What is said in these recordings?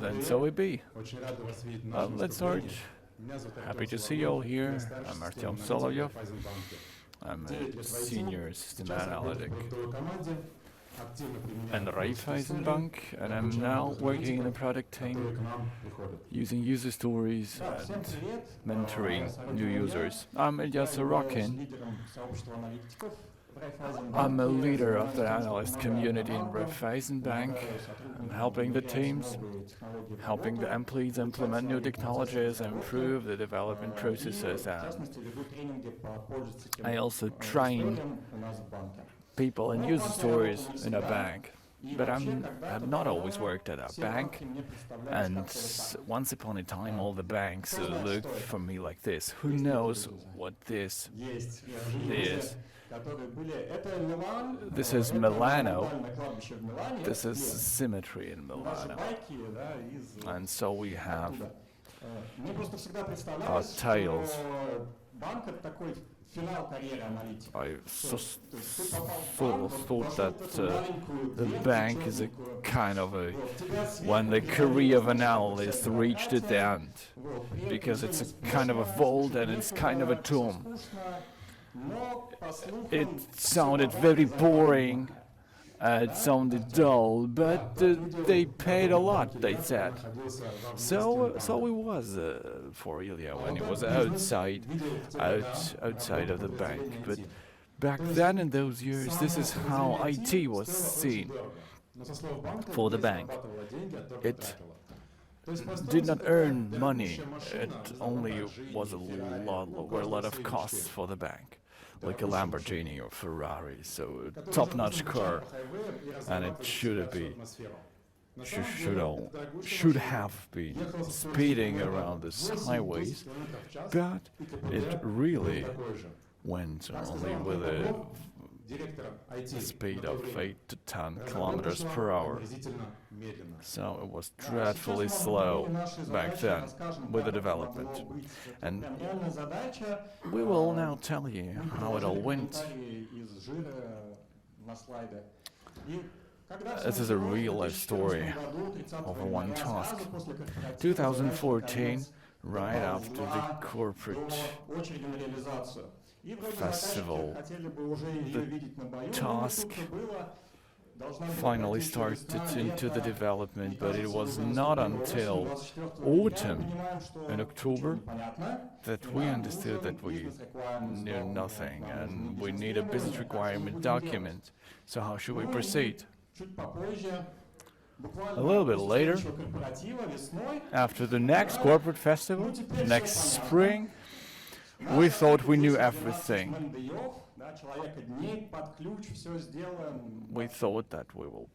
then so it be. Let's start. Happy to see you all here. I'm Artem Solovyev. I'm a senior system analytic in the Raiffeisenbank, and I'm now working in a product team using user stories and mentoring new users. I'm Ilya Sorokin. I'm a leader of the Analyst community in Raiffeisenbank. I'm helping the teams, helping the employees implement new technologies, improve the development processes, and I also train people in user stories in a bank. But I've not always worked at a bank, and once upon a time all the banks looked for me like this. Who knows what this is? This is Milano. This is symmetry in Milano. And so we have our tiles. I thought that the bank is a kind of a when the career of an analyst reached its end, because it's a kind of a vault and it's kind of a tomb. It sounded very boring, it sounded dull, but they paid a lot, they said. So it was for Ilya when he was outside of the bank. But back then in those years, this is how IT was seen for the bank. It did not earn money, it only was were a lot of costs for the bank, like a Lamborghini or Ferrari, so a top-notch car, and it should have been speeding around the highways, but it really went only with a speed of 8 to 10 kilometers per hour. So it was dreadfully slow back then with the development. And we will now tell you how it all went. This is a real-life story of one task. 2014, right after the corporate festival, the task finally started into the development, but it was not until autumn, in October, that we understood that we knew nothing and we need a business requirement document. So how should we proceed? A little bit later, after the next corporate festival, next spring, we thought we knew everything. We thought that we will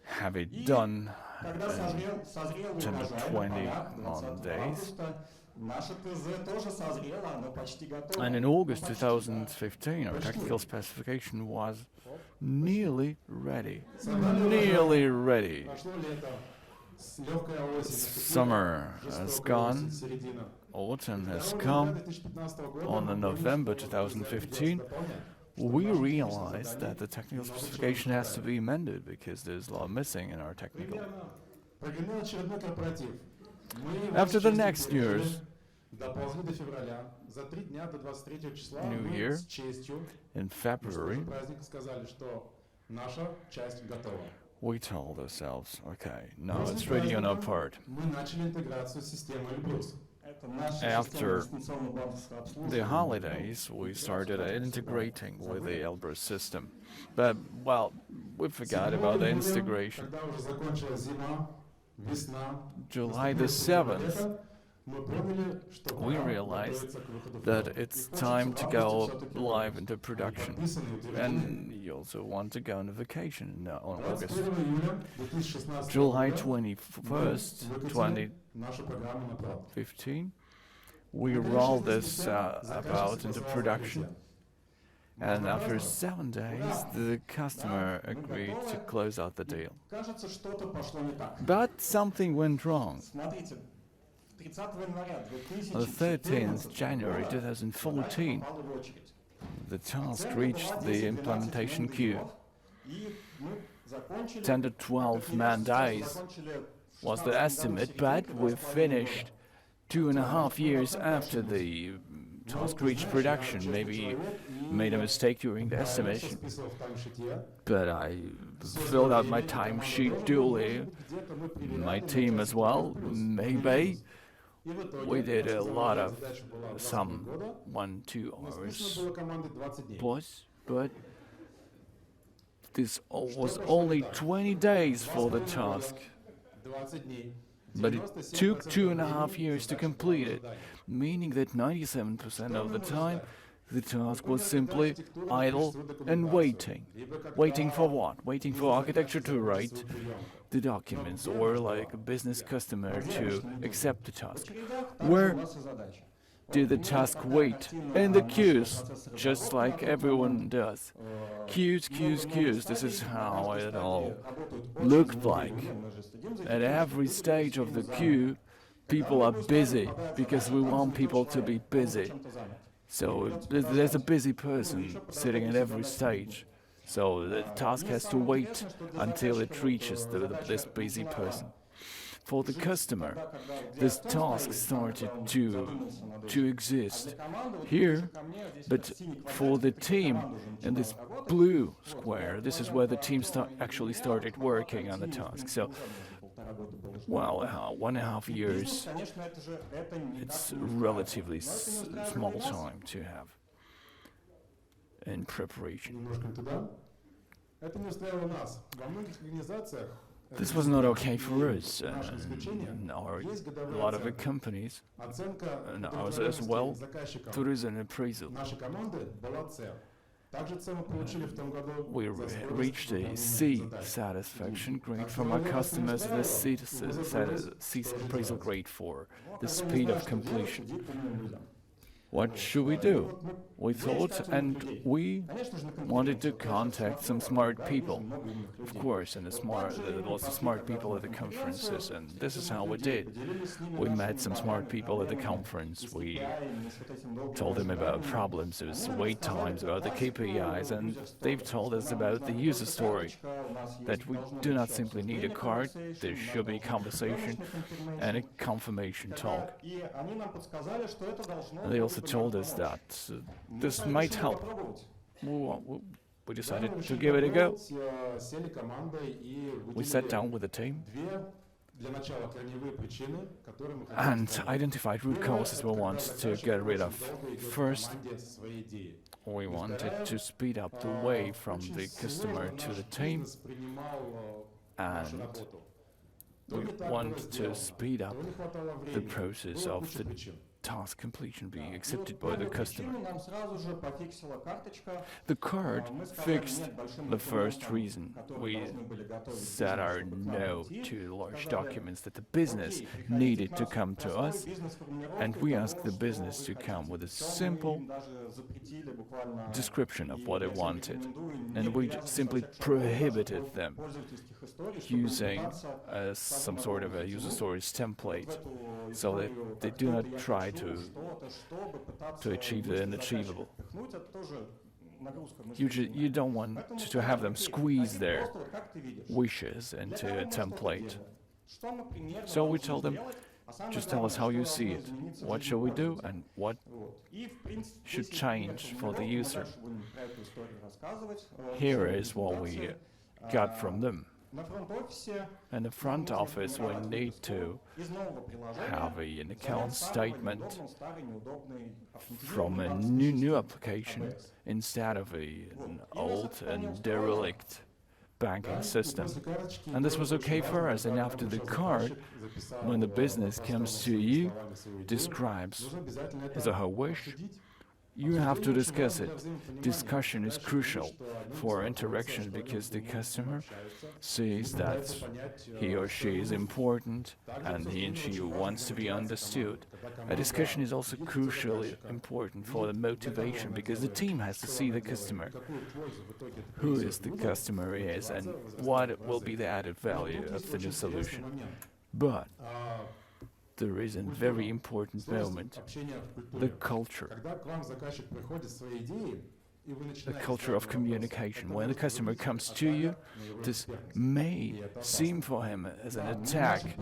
have it done in 10 to 20 days. And in August 2015, our technical specification was nearly ready. Nearly ready. Summer has gone. Autumn has come. On November 2015, we realized that the technical specification has to be amended because there's a lot missing in our technical. After the next year's New Year, in February, we told ourselves, okay, now it's ready on our part. After the holidays, we started integrating with the Elbrus system. But, well, we forgot about the integration. July the 7th, we realized that it's time to go live into production. And you also want to go on vacation on August. July 21st, 2015, we rolled this about into production. And after 7 days, the customer agreed to close out the deal. But something went wrong. On the 13th January 2014, the task reached the implementation queue. 10 to 12 man days was the estimate, but we finished 2.5 years after the task reached production. Maybe made a mistake during the estimation, but I filled out my timesheet duly, my team as well. Maybe we did a lot of some 1-2 hours plus, but this was only 20 days for the task. But it took 2.5 years to complete it, meaning that 97% of the time the task was simply idle and waiting. Waiting for what? Waiting for architecture to write the documents, or like a business customer to accept the task. Where did the task wait? In the queues, just like everyone does. Queues, queues, queues. This is how it all looked like. At every stage of the queue, people are busy because we want people to be busy. So there's a busy person sitting at every stage. So the task has to wait until it reaches this busy person. For the customer, this task started to exist here, but for the team in this blue square, this is where the team actually started working on the task. So, well, 1.5 years, it's relatively small time to have in preparation. This was not okay for us, and a lot of the companies, and ours as well. There is an appraisal. We reached a C satisfaction grade from our customers, the C appraisal grade for the speed of completion. What should we do? We thought, and we wanted to contact some smart people, of course, and lots of smart people at the conferences, and this is how we did. We met some smart people at the conference. We told them about problems, wait times, about the KPIs, and they've told us about the user story, that we do not simply need a card, there should be conversation and a confirmation talk. And they also told us that this might help. We decided to give it a go. We sat down with the team and identified root causes we want to get rid of. First, we wanted to speed up the way from the customer to the team, and we want to speed up the process of the task completion being accepted by the customer. The card fixed the first reason. We said our no to large documents that the business needed to come to us, and we asked the business to come with a simple description of what they wanted, and we simply prohibited them using some sort of a user stories template, so that they do not try to achieve the unachievable. You don't want to have them squeeze their wishes into a template. So we told them, just tell us how you see it, what shall we do, and what should change for the user. Here is what we got from them. In the front office, we need to have an account statement from a new application instead of an old and derelict banking system. And this was okay for us. And after the card, when the business comes to you, describes his or her wish, you have to discuss it. Discussion is crucial for interaction because the customer sees that he or she is important and he and she wants to be understood. A discussion is also crucially important for the motivation because the team has to see the customer, who is the customer is, and what will be the added value of the new solution. But there is a very important moment, the culture. a culture of communication. When the customer comes to you, this may seem for him as an attack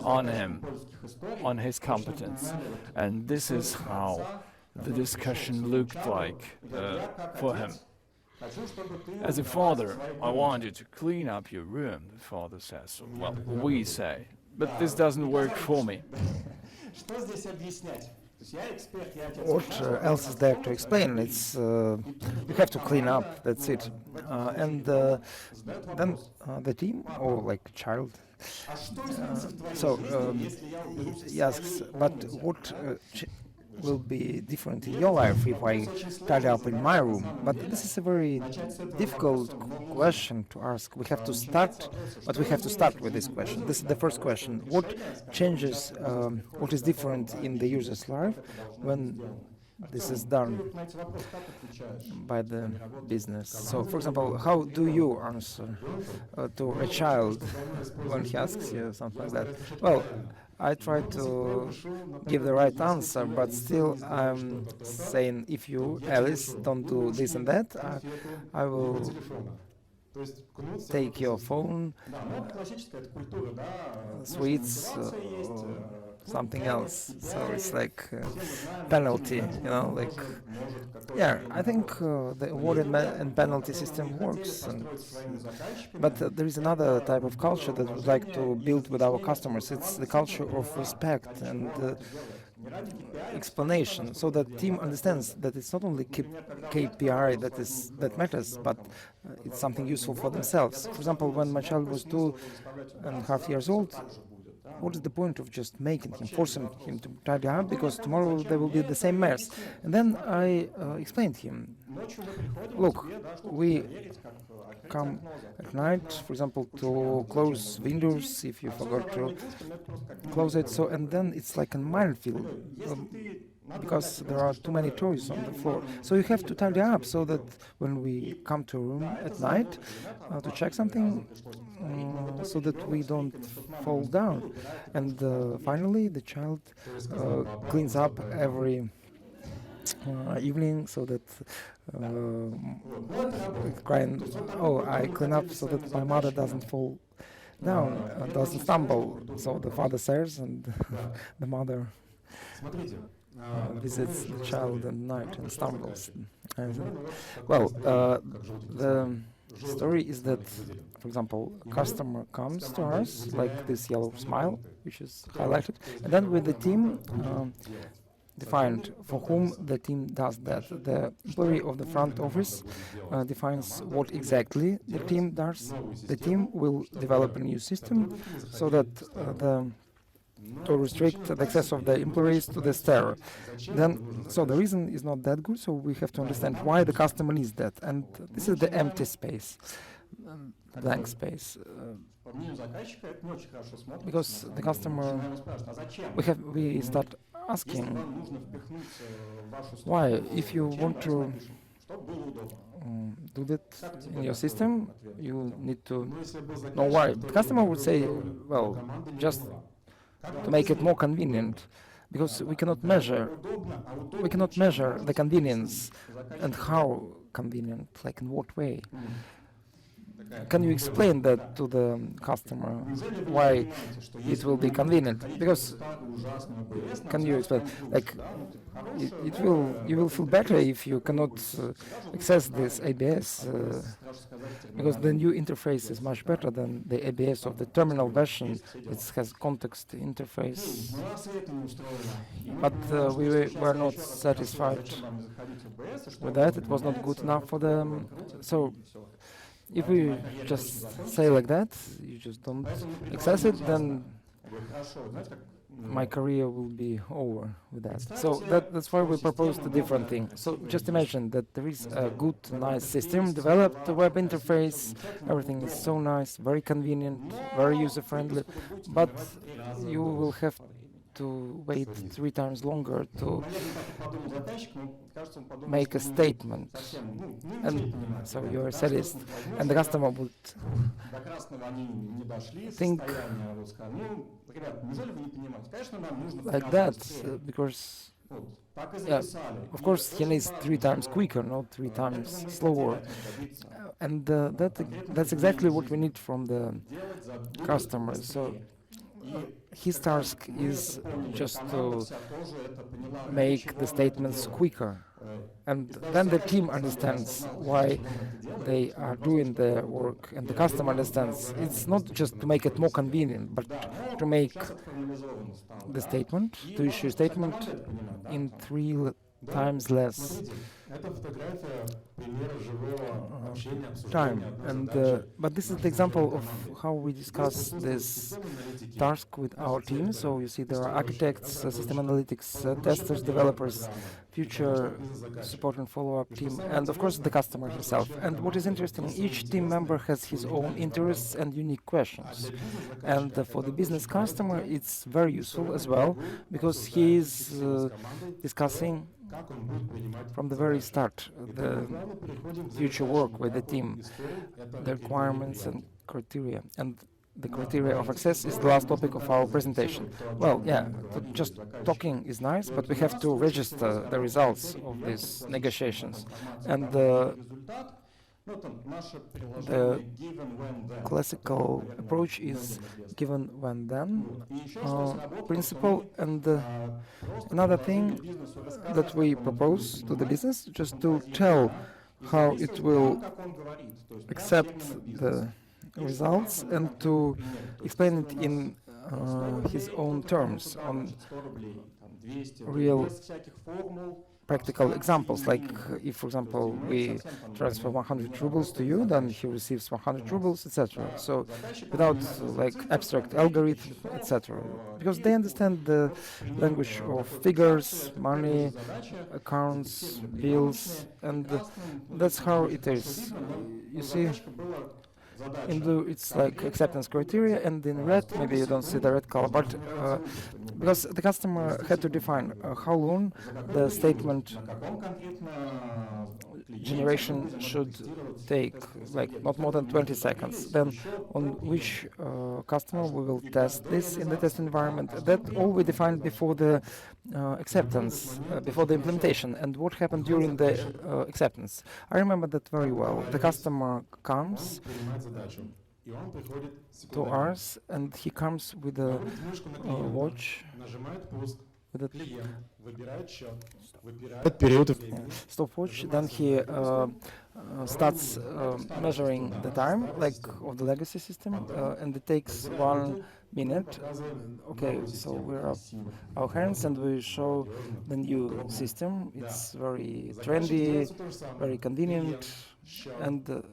on him, on his competence. And this is how the discussion looked like for him. As a father, I want you to clean up your room, the father says. Well, we say. But this doesn't work for me. What else is there to explain? It's you have to clean up. That's it. And then the team, or like child. He asks, but what will be different in your life if I tidy up in my room? But this is a very difficult question to ask. We have to start with this question. This is the first question. What changes, what is different in the user's life when this is done by the business? So, for example, how do you answer to a child when he asks you something like that? Well, I try to give the right answer, but still I'm saying, if you, Alice, don't do this and that, I will take your phone, sweets, something else. So it's like penalty, like, yeah, I think the award and penalty system works. But there is another type of culture that we'd like to build with our customers. It's the culture of respect and explanation, so that team understands that it's not only KPI that matters, but it's something useful for themselves. For example, when my child was 2.5 years old, what is the point of just forcing him to tidy up, because tomorrow there will be the same mess? And then I explained to him, look, we come at night, for example, to close windows if you forgot to close it. So, and then it's like a minefield, because there are too many toys on the floor. So you have to tidy up so that when we come to a room at night to check something, so that we don't fall down. And finally, the child cleans up every evening, so that crying, oh, I clean up so that my mother doesn't fall down, doesn't stumble. So the father says, and the mother visits the child at night and stumbles. The story is that, for example, a customer comes to us like this yellow smile, which is highlighted, and then with the team defined for whom the team does that. The employee of the front office defines what exactly the team does. The team will develop a new system so that to restrict the access of the employees to the stair. So the reason is not that good, so we have to understand why the customer needs that. And this is the empty space, blank space. Because the customer, we start asking, why, if you want to do that in your system, you need to know why. The customer would say, well, just to make it more convenient, because we cannot measure the convenience. And how convenient, like in what way? Can you explain that to the customer, why it will be convenient? Because, can you explain, like, you will feel better if you cannot access this ABS, because the new interface is much better than the ABS of the terminal version. It has context interface. But we were not satisfied with that. It was not good enough for them. So, if we just say like that, you just don't access it, then my career will be over with that. So that's why we proposed a different thing. So just imagine that there is a good, nice system, developed a web interface, everything is so nice, very convenient, very user-friendly, but you will have to wait 3 times longer to make a statement. And so you're a sadist, and the customer would think like that, because Yeah, of course, he needs 3 times quicker, not 3 times slower. And that's exactly what we need from the customer. So his task is just to make the statements quicker. And then the team understands why they are doing the work, and the customer understands it's not just to make it more convenient, but to make the statement, to issue a statement in 3 times less time. And but this is the example of how we discuss this task with our team. So you see there are architects, system analytics, testers, developers, future support and follow-up team, and of course the customer himself. And what is interesting, each team member has his own interests and unique questions. And for the business customer, it's very useful as well, because he is discussing from the very start the future work with the team, the requirements and criteria. And the criteria of access is the last topic of our presentation. Well, yeah, just talking is nice, but we have to register the results of these negotiations. And the classical approach is given when then principle. And another thing that we propose to the business, just to tell how it will accept the results and to explain it in his own terms on real practical examples. Like if, for example, we transfer 100 rubles to you, then he receives 100 rubles, etc. So without like abstract algorithm, etc. Because they understand the language of figures, money, accounts, bills, and that's how it is. You see, in blue it's like acceptance criteria, and in red, maybe you don't see the red color, but because the customer had to define how long the statement generation should take, like not more than 20 seconds. Then on which customer we will test this in the test environment. That all we defined before the acceptance, before the implementation. And what happened during the acceptance? I remember that very well. The customer comes to ours, and he comes with a watch, with a stopwatch. Then he starts measuring the time, like of the legacy system, and it takes 1 minute. Okay, so we're up our hands and we show the new system. It's very trendy, very convenient, and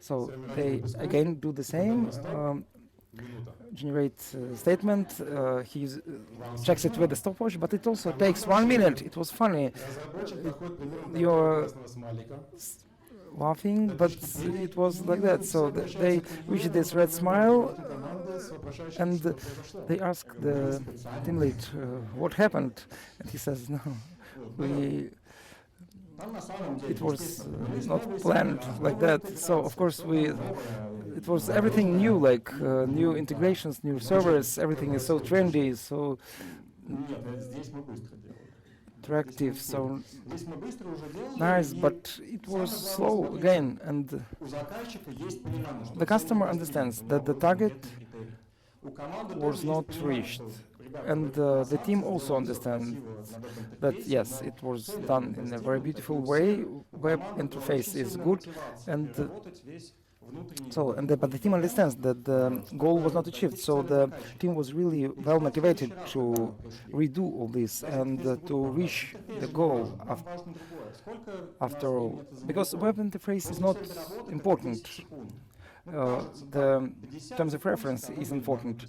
so they again do the same. Generate statement, he checks it with the stopwatch, but it also takes 1 minute. It was funny. You're laughing, but it was like that. So they reach this red smile, and they ask the team lead what happened, and he says, no, it was not planned like that. So of course it was everything new, like new integrations, new servers, everything is so trendy, so attractive, so nice, but it was slow again. And the customer understands that the target was not reached, and the team also understands that yes, it was done in a very beautiful way, web interface is good, and but the team understands that the goal was not achieved. So the team was really well motivated to redo all this and to reach the goal after all. Because web interface is not important. The terms of reference is important.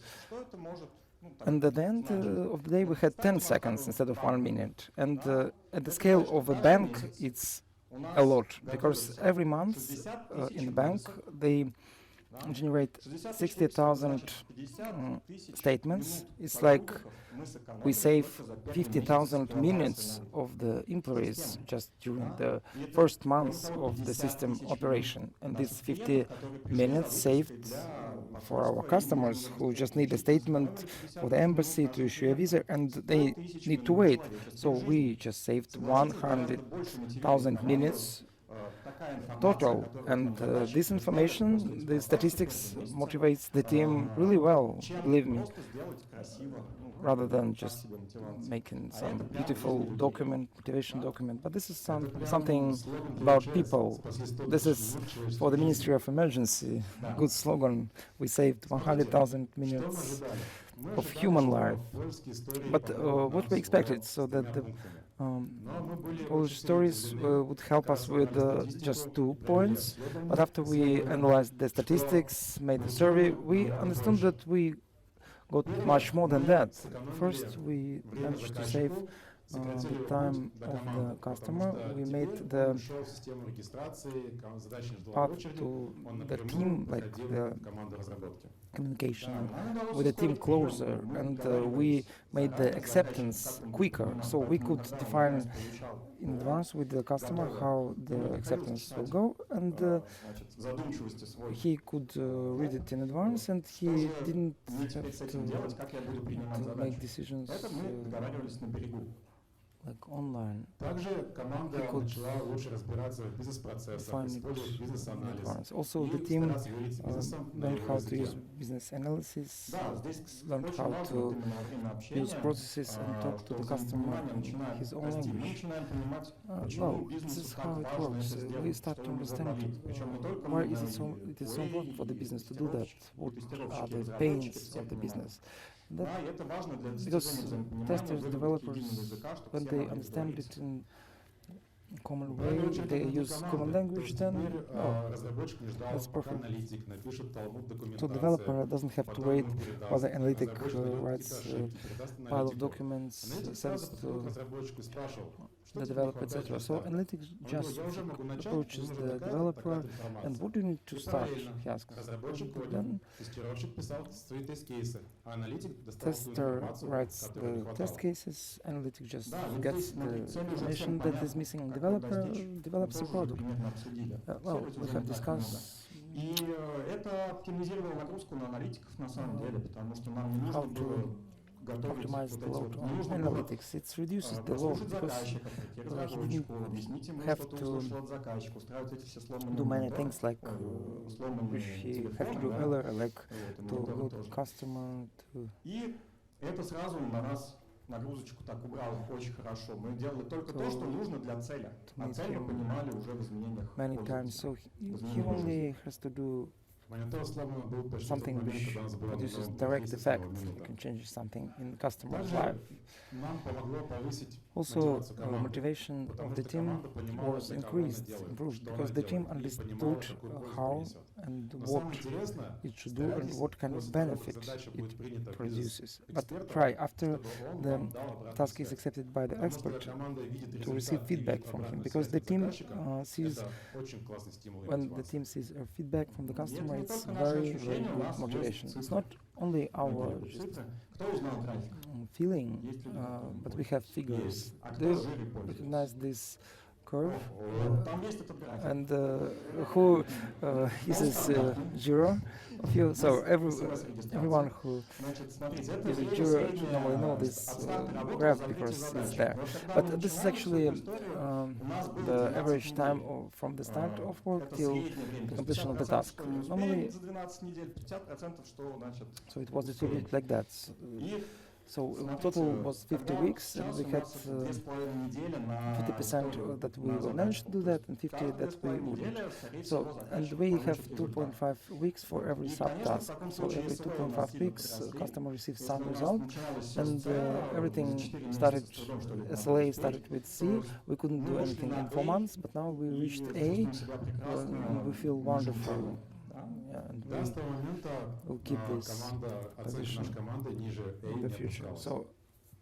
And at the end of the day, we had 10 seconds instead of 1 minute. And at the scale of a bank, it's a lot, because every month in the bank they generate 60,000 statements. It's like we save 50,000 minutes of the employees just during the first months of the system operation. And these 50 minutes saved for our customers who just need a statement for the embassy to issue a visa and they need to wait. So we just saved 100,000 minutes total, and this information, the statistics motivates the team really well, believe me, rather than just making some beautiful document, motivation document. But this is something about people. This is for the Ministry of Emergency, good slogan. We saved 100,000 minutes of human life. But what we expected, so that the Polish stories would help us with just 2 points, but after we analyzed the statistics, made the survey, we understood that we got much more than that. First, we managed to save the time of the customer. We made the path to the team, like the communication with the team closer, and we made the acceptance quicker, so we could define in advance with the customer how the acceptance will go, and he could read it in advance, and he didn't have to make decisions like online. He could find it in advance. Also, the team learned how to use business analysis, learned how to use processes and talk to the customer in his own language. Well, this is how it works. We start to understand why it is so important for the business to do that. What are the pains of the business? Because testers, developers, when they understand it in common way, they use common language, then that's perfect. So developer doesn't have to wait while the analytic writes a pile of documents, sends to the developer, etc. So analytics just approaches the developer, and what do you need to start, he asks. Then tester writes the test cases, analytic just gets the information that is missing, and developer develops a product. Well, we have discussed how to optimize the load on analytics. It reduces the load because he didn't have to do many things like which he had to do earlier, like to go to customer, to нагрузочку так убрал очень хорошо. Мы делали только то, что нужно для цели. А цель мы понимали уже в изменениях. Many times, so he only has to do something which produces direct effect, can change something in the customer's life. Also, motivation of the team was improved, because the team understood how and what it should do and what kind of benefit it produces. But try, after the task is accepted by the expert, to receive feedback from him, because the team sees, when the team sees feedback from the customer, it's very, very good motivation. It's not only our just feeling, but we have figures. Do you recognize this curve? And who uses Jira of you? So everyone who uses Jira normally know this graph because it's there. But this is actually the average time from the start of work till the completion of the task. Normally, so it was distributed like that. So total was 50 weeks, and we had 50% that we will manage to do that, and 50 that we wouldn't. So, and we have 2.5 weeks for every subtask. So every 2.5 weeks, customer receives some result, and everything started. SLA started with C. We couldn't do anything in 4 months, but now we reached A, and we feel wonderful. And we'll keep this position in the future. So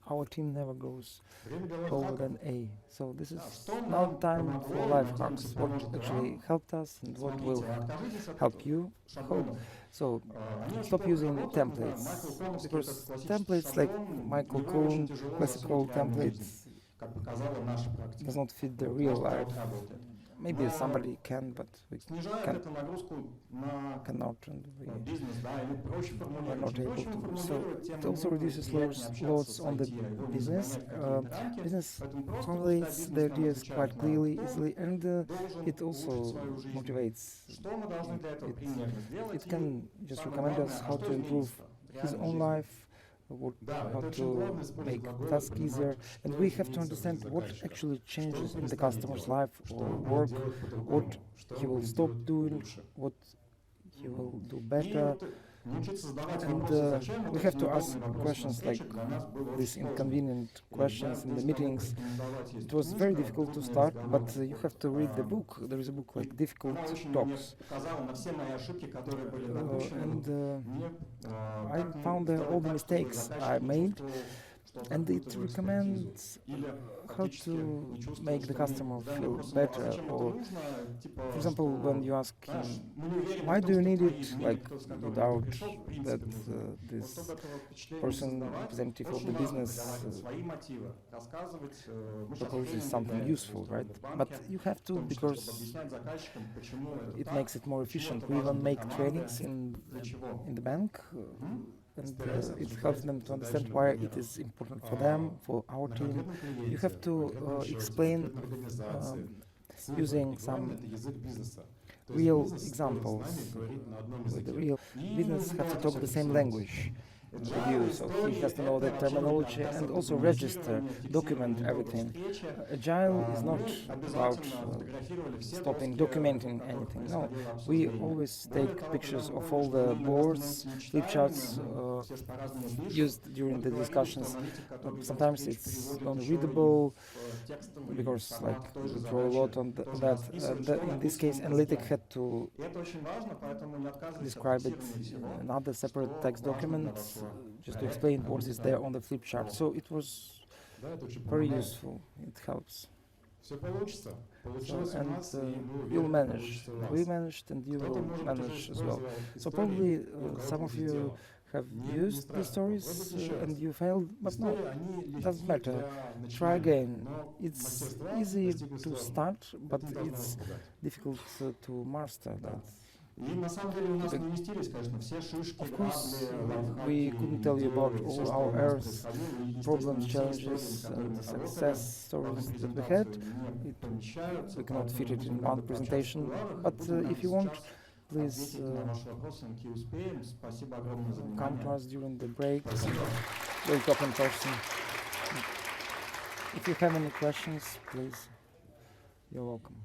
our team never goes Время делает lower хаков. than A. So this is Что now нам time for помогло life в hacks. бизнесе What помочь actually другам? helped us and what will Смотрите, откажитесь от help you. шаблонов. So Они очень stop плохо using работают, templates, Майкл Коновский, because этот классический templates like шаблон, Michael его очень Cohn тяжело classical засунуть в реальную жизнь, templates как показала наша практика. does not fit the Вот real просто life. вот работает. Maybe Но somebody can, but we снижает can, это нагрузку на cannot, and we бизнес, да, или проще are формулировать. not Чем able проще вы to. So формулируете, тем it also ему reduces приятнее общаться loads с on the IT, его не business. загонять в какие-то рамки. Business Поэтому просто formulates пускай the бизнес нам ideas отвечает quite на clearly, кто easily, and должен it улучшить also свою жизнь, motivates. что мы должны для этого It, примерно сделать, it can и just самое recommend главное, us а how что to improve изменится в his реальной own жизни. life, how to make tasks easier, and we have to understand what actually changes in the customer's life or work, what he will stop doing, what he will do better, and we have to ask questions like these inconvenient questions in the meetings. It was very difficult to start, but you have to read the book. There is a book like Difficult Talks, and I found all the mistakes I made, and it recommends how to make the customer feel better. Or, for example, when you ask him, why do you need it, like without that this person, representative of the business, proposes something useful, right? But you have to, because it makes it more efficient. We even make trainings in the bank. And it helps them to understand why it is important for them, for our team. You have to explain using some real examples with the real business have to talk the same language with you, so he has to know the terminology and also register, document everything. Agile is not about stopping documenting anything. No, we always take pictures of all the boards, flip charts used during the discussions. Sometimes it's non-readable because we draw a lot on that. In this case, analytic had to describe it in another separate text document just to explain what is there on the flip chart. So it was very useful. It helps. So, and you'll manage. We managed, and you will manage as well. So probably some of you have used the stories and you failed, but no, it doesn't matter. Try again. It's easy to start, but it's difficult to master that. Of course, we couldn't tell you about all our errors, problems, challenges, and success stories that we had. We cannot fit it in one presentation, but if you want, please come to us during the breaks. We'll talk in person. If you have any questions, please, you're welcome.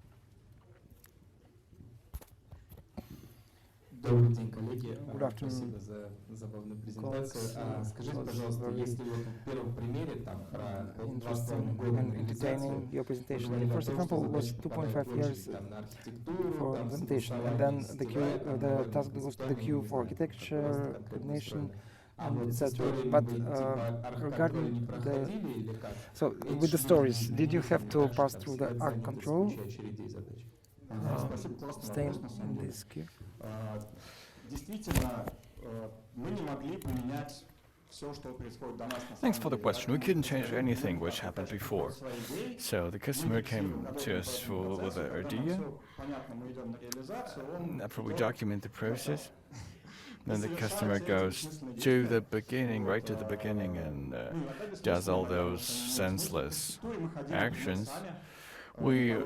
Добрый день, коллеги. Good afternoon, Спасибо за забавную презентацию. colleagues. Скажите, It was пожалуйста, very если вот в первом примере там про 2,5 interesting года на and entertaining реализацию, your вы presentation. говорили The о first том, example что was задачи 2.5 попадают years больше там на архитектуру, for там implementation, and согласование then с the UI, там, the наверное, task goes to the испытание, queue не for знаю, как это architecture, просто конкретно coordination, устроено. А and вот с etc. историями But вы типа арх-контроль regarding не the проходили или как? so Или with the же stories, did you нужно have to так, pass что through там the стоять arc занято с control, кучей очередей задач? Спасибо, классный staying вопрос, на самом in деле. this queue? Действительно, мы не могли поменять все, что происходит до нас. Thanks for the question. We couldn't change anything which happened before. So the customer came to us with an idea. After we document the process, then the customer goes to the beginning, right to the beginning, and does all those senseless actions. We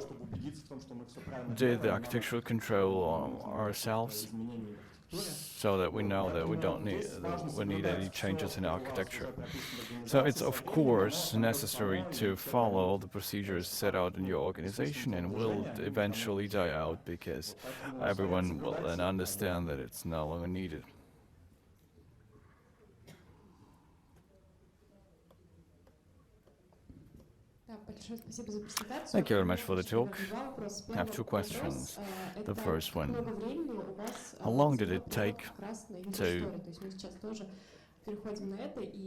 did the architectural control ourselves, so that we know that we need any changes in architecture. So it's of course necessary to follow the procedures set out in your organization, and will eventually die out because everyone will then understand that it's no longer needed. Thank you very much for the talk. I have two questions. The first one, how long did it take to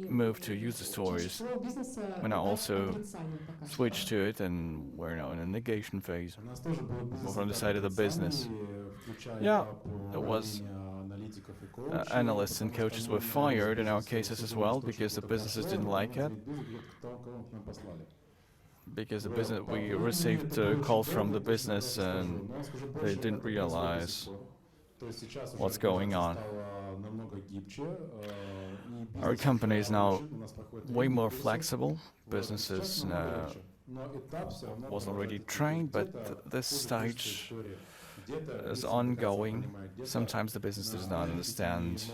moved to user stories. We now also switched to it, and we're now in a negation phase. У нас тоже было More from the side of the business. включая Yeah, этап there was увольнения аналитиков и коучей, analysts and потому coaches что were мы fired in our бизнес cases as думали, well что because the что-то businesses хорошо, didn't но like it. кого к нам послали. Because the business, we received calls from the business and they didn't realize what's going on. Our company is now way more flexible. Businesses was already trained, but this stage is ongoing. Sometimes the business does not understand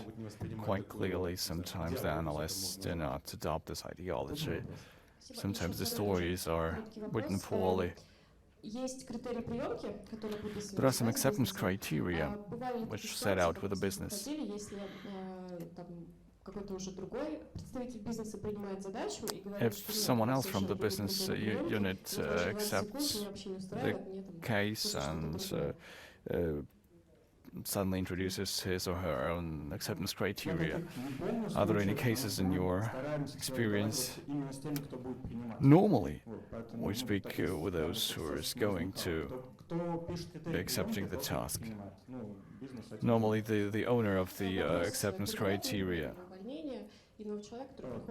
quite clearly. Sometimes the analysts do not adopt this ideology. Sometimes the stories are written poorly. There are some acceptance criteria which set out with the business. If someone else from the business unit accepts the case and suddenly introduces his or her own acceptance criteria, are there any cases in your experience? Normally, we speak with those who are going to be accepting the task. Normally, the owner of the acceptance criteria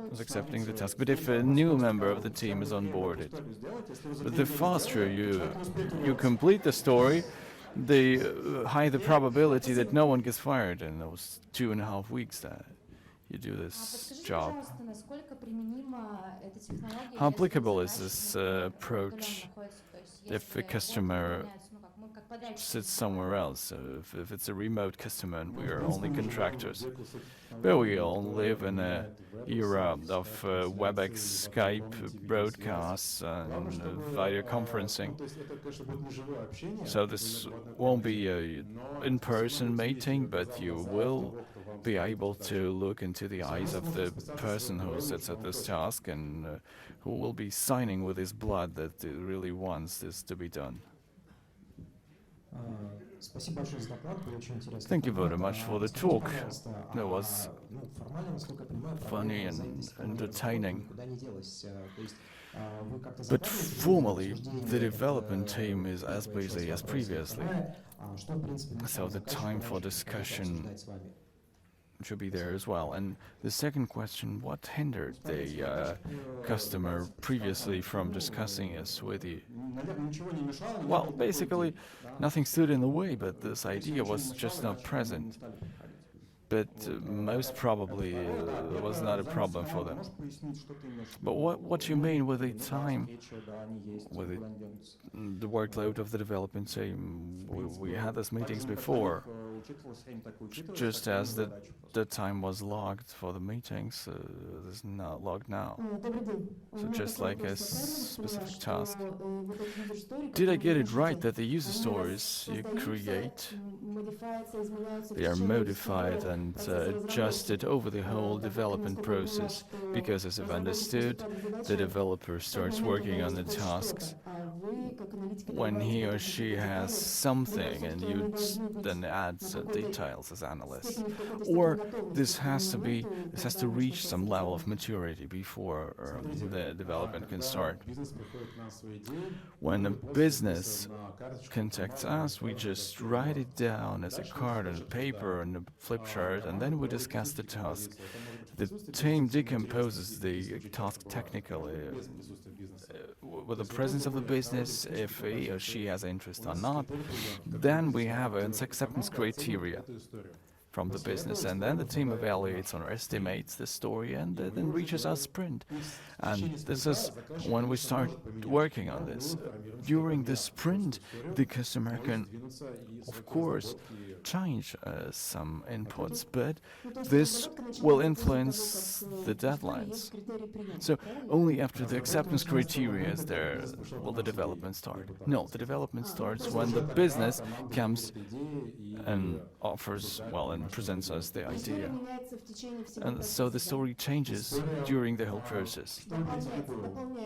is accepting the task. But if a new member of the team is onboarded, but the faster you complete the story, the higher the probability that no one gets fired in those 2.5 weeks that you do this job. How applicable is this approach if a customer sits somewhere else, if it's a remote customer and we are only contractors? But we all live in an era of WebEx, Skype broadcasts and video conferencing. So this won't be an in-person meeting, but you will be able to look into the eyes of the person who sits at this task and who will be signing with his blood that he really wants this to be done. Thank you very much for the talk. That was funny and entertaining. But formally, the development team is as busy as previously. So the time for discussion should be there as well. And the second question, what hindered the customer previously from discussing this with you? Well, basically, nothing stood in the way, but this idea was just not present. But most probably it was not a problem for them. But what you mean with the time, with the workload of the development team? We had these meetings before, just as the time was logged for the meetings, it's not logged now. So just like a specific task. Did I get it right that the user stories you create, they are modified and adjusted over the whole development process? Because as I've understood, the developer starts working on the tasks when he or she has something and you then add details as analysts. Or this has to reach some level of maturity before the development can start. When a business contacts us, we just write it down as a card on paper and a flip chart, and then we discuss the task. The team decomposes the task technically with the presence of the business, if he or she has interest or not. Then we have an acceptance criteria from the business, and then the team evaluates or estimates the story and then reaches our sprint. And this is when we start working on this. During the sprint, the customer can, of course, change some inputs, but this will influence the deadlines. So only after the acceptance criteria is there will the development start. No, the development starts when the business comes and offers, well, and presents us the idea. And so the story changes during the whole process.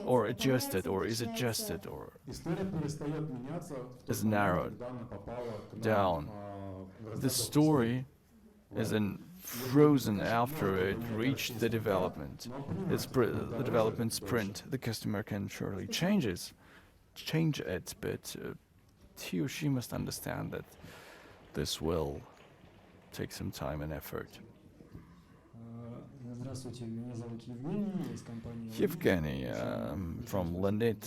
Or adjusted, or is adjusted, or is narrowed down. The story is in frozen after it reached the development. The development sprint. The customer can surely change it, but he or she must understand that this will take some time and effort. Здравствуйте, меня зовут Евгений, из компании Evgeny from Lenit.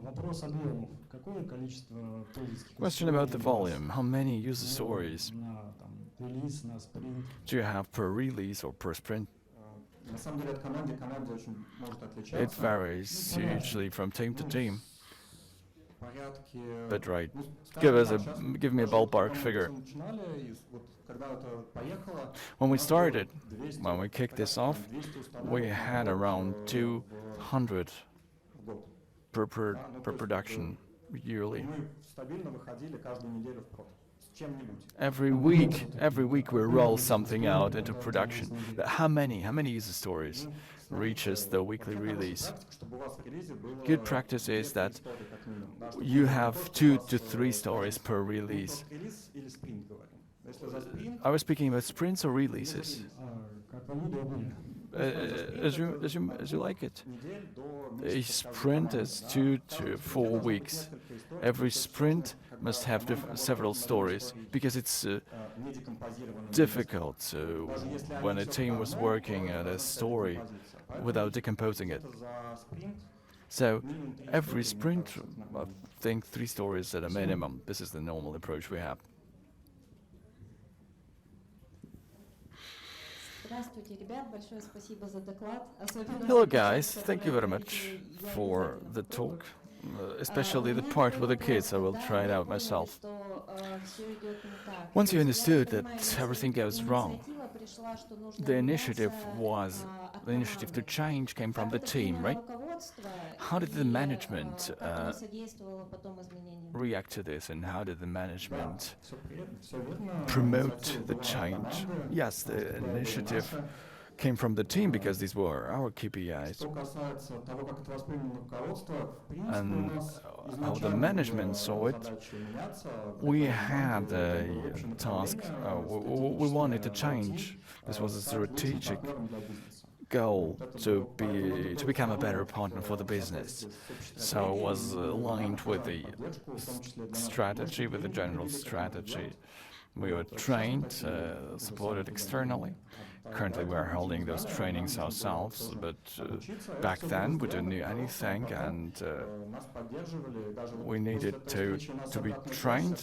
Вопрос объемов. Какое количество пользовательских Question about the volume. How many user stories на релиз, на спринт? do you have per release or per sprint? На самом деле от команды к команде очень может отличаться. It varies hugely from team to team. Порядке, But right, скажем give me a ballpark figure. начинали, и вот когда это поехало, When we started, 200, when we kicked this off, 200 установок we had around 200 в год. per production И yearly. мы стабильно выходили каждую неделю в прод с чем-нибудь. Every week we roll something out into production. But how many user stories reaches the weekly release? Чтобы у вас в релизе было Good practice is that истории как минимум, да, чтобы you у have вас, 2 to 3 stories per release. релиз или спринт говорим. Если за спринт, I was speaking about sprints or releases. как вам удобнее. As you like it. Недель до A месяца, sprint is 2 to 4 weeks. Every sprint must have several stories because it's difficult when a team was working at a story without decomposing it. за спринт So every sprint, I think 3 stories at a minimum. This is the normal approach we have. Здравствуйте, ребят, большое спасибо за доклад. Hello guys, thank you very much for the talk, especially the part with the kids. I will try it out myself. Once you understood that everything goes wrong, the initiative to change came from the team, right? How did the management react to this, and how did the management все верно. promote the change? Yes, the initiative came from the team because these were our KPIs. Что касается того, как это восприняло руководство, в принципе, And у нас how the изначально management была saw it, задача меняться. we had a task, we wanted to change. This was a strategic goal to become a better partner for the business. So it was aligned with the strategy, with the general strategy. We were trained, supported externally. Currently we are holding those trainings ourselves, but back then we didn't know anything, and Нас поддерживали, даже we needed to be trained.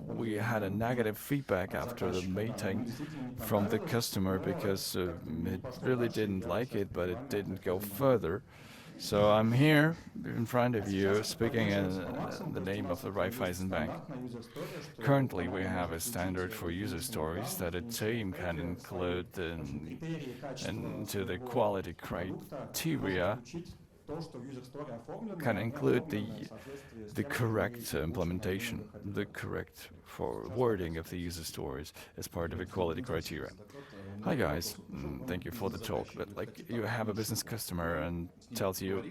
We had a negative feedback after the meeting from the customer because it really didn't like it, but it didn't go further. So I'm here in front of you speaking in the name of the Raiffeisen Bank. Currently we have a standard for user stories that a team can include into the quality criteria, can include the correct implementation, the correct wording of the user stories as part of a quality criteria. Hi guys, thank you for the talk, but like you have a business customer and tells you,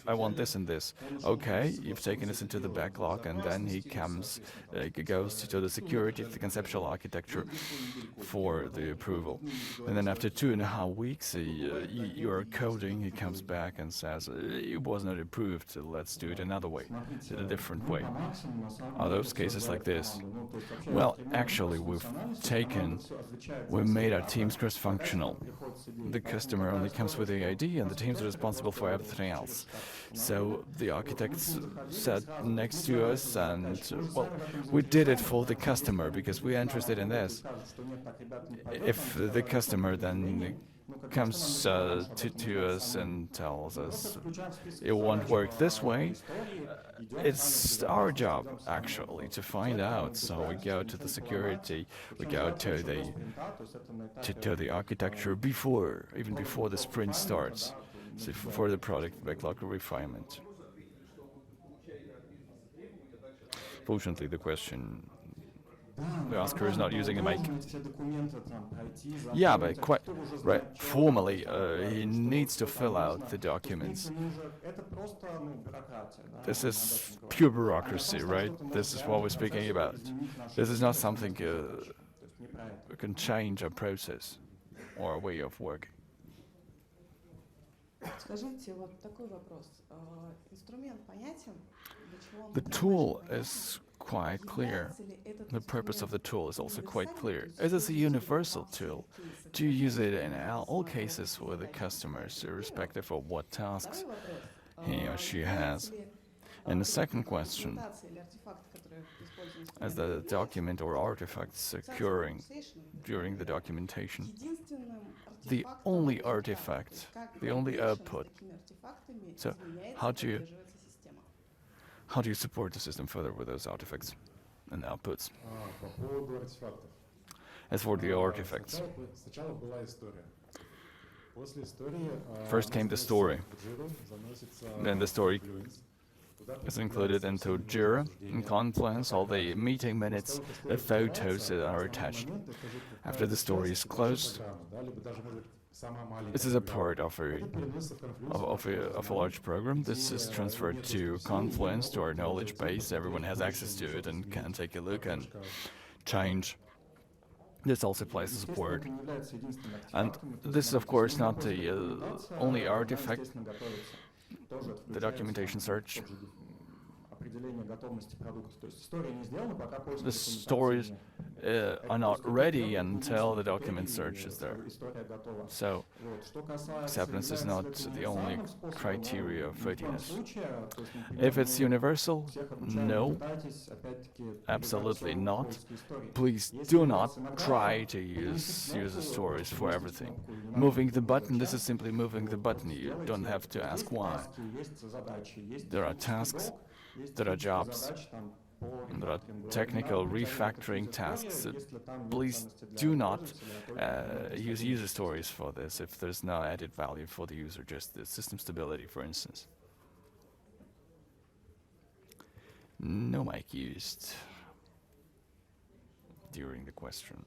I want this and this. Okay, you've taken this into the backlog, and then he goes to the security, the conceptual architecture for the approval. And then after 2.5 weeks, you are coding, he comes back and says, it was not approved, so let's do it another way, in a different way. Are those cases like this? Well, actually, we made our teams cross-functional. The customer only comes with the ID, and the teams are responsible for everything else. So the architects sat next to us, and well, we did it for the customer because we are interested in this. If the customer then comes to us and tells us it won't work this way, it's our job actually to find out. So we go to the security, we go to the architecture even before the sprint starts, so for the product backlog refinement. Fortunately, the asker is not using a mic. Yeah, but quite right. Formally, he needs to fill out the documents. This is pure bureaucracy, right? This is what we're speaking about. This is not something can change a process or a way of working. Скажите, вот такой вопрос. Инструмент понятен? Для чего он The предназначен, tool понятен? is quite clear. Является ли этот The purpose of the инструмент tool is also quite универсальным, clear. то есть It is a используете ли universal во всех tool. кейсах, Do you use it in когда all с cases with the задачей customers, задачей irrespective of what tasks Второй вопрос. he or she Является has? ли, And the при second question, документации или артефакты, которые используют as the инструменты, document or artifacts occurring during the documentation, единственным the артефактом only результата, то artifact, есть как the only дальнейшем с output. такими артефактами So, изменяется how и do you- поддерживается система. how do you support the system further with those artifacts and outputs? По поводу артефактов. As for the artifacts, Сначала была история. После истории First came the story. в Jira заносится Then the story Confluence. Туда is included прикрепляются into все Jira, обсуждения. in Confluence, all the meeting minutes, После того, the как история photos that открывается, are основной attached. момент — это же After the какая-то story часть is большой closed, программы, да, либо даже, может быть, самая маленькая this is a программа. part of Это переносится в Confluence, of a large program. This is transferred to Confluence, to our knowledge base. Everyone has access to it and can take a look and change. This also applies to support. Естественно, это не является единственным And артефактом, то есть this is, она of course, именно not после the документации, only она, artifact. естественно, готовится. Тоже The включается documentation search. тот же определение готовности продукта. То есть история не сделана, пока поиск The документации stories нет. are not ready until the document search is there. История готова. So Вот. Что касается, acceptance is является not ли это the only универсальным способом, criteria да, of ни в коем readiness. случае. То есть, например, If it's мы universal, всех обучаем, no, пытайтесь, опять-таки, absolutely пользоваться not. поиски истории. Please Если do у not вас иногда try to вы use нажмите user кнопку, stories for нажмите everything. кнопку, не надо Moving the ничего button, this изучать. is simply moving the Вот, button. просто You don't сделайте. have to ask Есть why. таски, есть задачи, есть There are технический tasks, блок, есть there are технические jobs, задачи, там, по and there are рефакторингу. technical Не надо refactoring включать tasks. историю, если там нет Please ценности для do not пользователя, а только use стабильность user системы. stories for this if there's no added value for the user, just the system stability, for instance. No mic used during the question.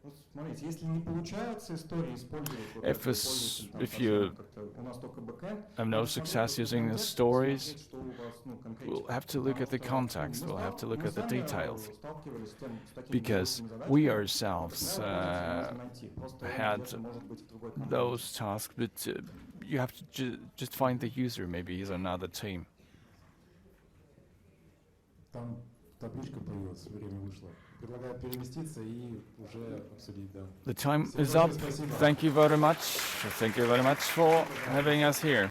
Ну, смотрите, если не получается истории использовать, вот If этот it's- пользователь, там, if совсем you как-то у нас только бэкэнд, have no надо success смотреть using the контекст, stories, смотреть, что у вас, ну, конкретика. we'll have to look at the Потому что, context, ну, we'll have to look мы at the сами, details, сталкивались с такими because непростыми we задачами. ourselves Иногда можно найти, просто он had где-то может быть в другой команде. those tasks, but you have to just find the user, maybe he's another team. Там табличка появилась, время вышло. Предлагаю переместиться и уже обсудить, да. The time Всем is up. большое спасибо. Thank you very much. Thank you very much for having us here.